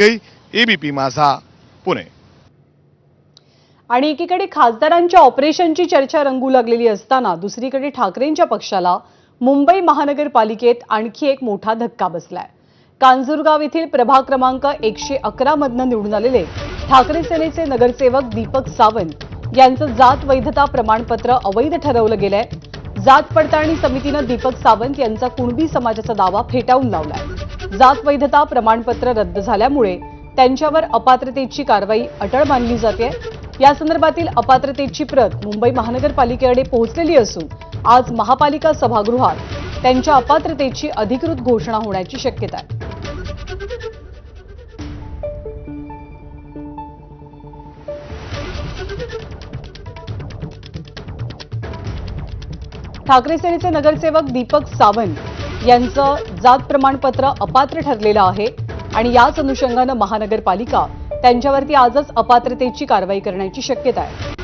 ABP माझा पुणे। आणि एकीकडे खासदारांच्या ऑपरेशनची चर्चा रंगू लागलेली असताना दुसरीकडे ठाकरेंच्या पक्षाला मुंबई महानगरपालिकेत आणखी एक मोठा धक्का बसलाय। कांजूरगाव येथील प्रभाग क्रमांक 111 मधनं निवडून आलेले ठाकरे सेनेचे नगरसेवक दीपक सावंत यांचं जात वैधता प्रमाणपत्र अवैध ठरवलं गेलंय। जात पडताळणी समितीनं दीपक सावंत यांचा कुणबी समाजाचा दावा फेटाळून लावलाय। जात वैधता प्रमाणपत्र रद्द झाल्यामुळे त्यांच्यावर अपात्रतेची कारवाई अटळ मानली जाते। या संदर्भातील अपात्रतेची प्रत मुंबई महानगरपालिकेकडे पोहोचलेली असून आज महापालिका सभागृहात त्यांच्या अपात्रतेची अधिकृत घोषणा होण्याची शक्यता आहे। ठाकरे सेनेचे नगरसेवक दीपक सावंत यांचं जात प्रमाणपत्र अपात्र ठरलेलं आहे आणि याच अनुषंगानं महानगरपालिका त्यांच्यावरती आजच अपात्रतेची कारवाई करण्याची शक्यता आहे।